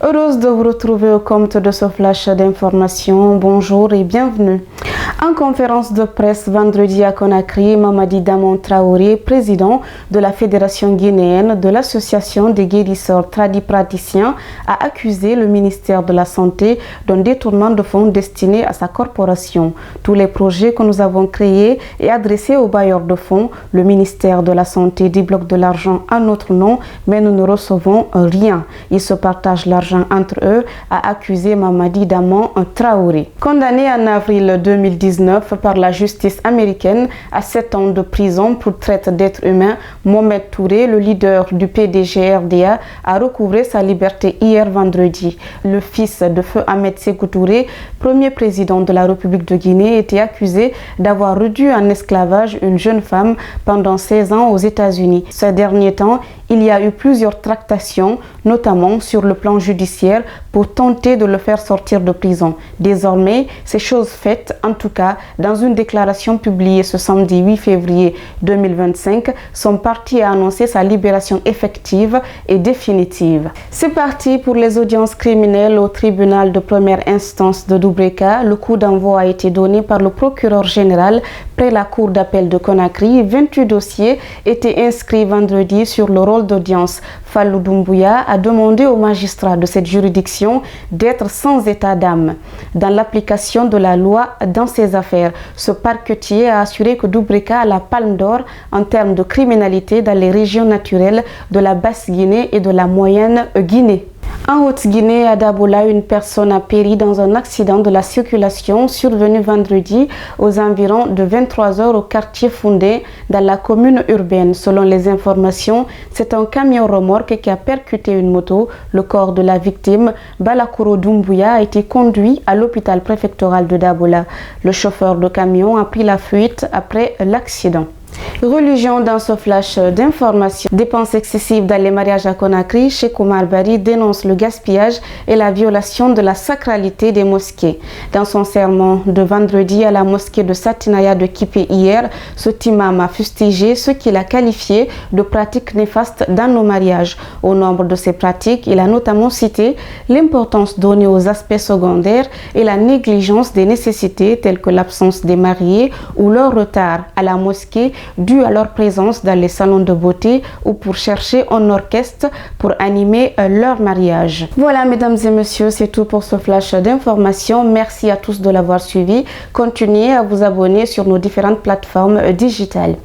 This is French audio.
Heureuse de vous retrouver au compte de ce flash d'information. Bonjour et bienvenue. En conférence de presse vendredi à Conakry, Mamadi Damon Traoré, président de la Fédération guinéenne de l'Association des guérisseurs tradipraticiens, a accusé le ministère de la Santé d'un détournement de fonds destinés à sa corporation. Tous les projets que nous avons créés et adressés aux bailleurs de fonds, le ministère de la Santé débloque de l'argent en notre nom, mais nous ne recevons rien. Ils se partagent l'argent entre eux, a accusé Mamadi Damon Traoré. Condamné en avril 2019 par la justice américaine à 7 ans de prison pour traite d'êtres humains, Mohamed Touré, le leader du PDG-RDA, a recouvré sa liberté hier vendredi. Le fils de feu Ahmed Sékou Touré, premier président de la République de Guinée, était accusé d'avoir réduit en esclavage une jeune femme pendant 16 ans aux États-Unis. Ces derniers temps, il y a eu plusieurs tractations, notamment sur le plan judiciaire, pour tenter de le faire sortir de prison. Désormais, c'est chose faite. En tout cas, dans une déclaration publiée ce samedi 8 février 2025, son parti a annoncé sa libération effective et définitive. C'est parti pour les audiences criminelles au tribunal de première instance de Doubreka. Le coup d'envoi a été donné par le procureur général près la cour d'appel de Conakry. 28 dossiers étaient inscrits vendredi sur le rôle d'audience. Fallou Doumbouya a demandé aux magistrats de cette juridiction d'être sans état d'âme dans l'application de la loi dans ces affaires. Ce parquetier a assuré que Doubreka a la palme d'or en termes de criminalité dans les régions naturelles de la Basse-Guinée et de la Moyenne-Guinée. En Haute-Guinée, à Dabola, une personne a péri dans un accident de la circulation survenu vendredi aux environs de 23 h au quartier Foundé dans la commune urbaine. Selon les informations, c'est un camion remorque qui a percuté une moto. Le corps de la victime, Balakoro Doumbouya, a été conduit à l'hôpital préfectoral de Dabola. Le chauffeur de camion a pris la fuite après l'accident. Religion dans ce flash d'information. Dépenses excessives dans les mariages à Conakry, Cheikh Oumar Bari dénonce le gaspillage et la violation de la sacralité des mosquées. Dans son sermon de vendredi à la mosquée de Satinaya de Kipé hier, ce imam a fustigé ce qu'il a qualifié de pratiques néfastes dans nos mariages. Au nombre de ces pratiques, il a notamment cité l'importance donnée aux aspects secondaires et la négligence des nécessités telles que l'absence des mariés ou leur retard à la mosquée dû à leur présence dans les salons de beauté ou pour chercher un orchestre pour animer leur mariage. Voilà, mesdames et messieurs, c'est tout pour ce flash d'information. Merci à tous de l'avoir suivi. Continuez à vous abonner sur nos différentes plateformes digitales.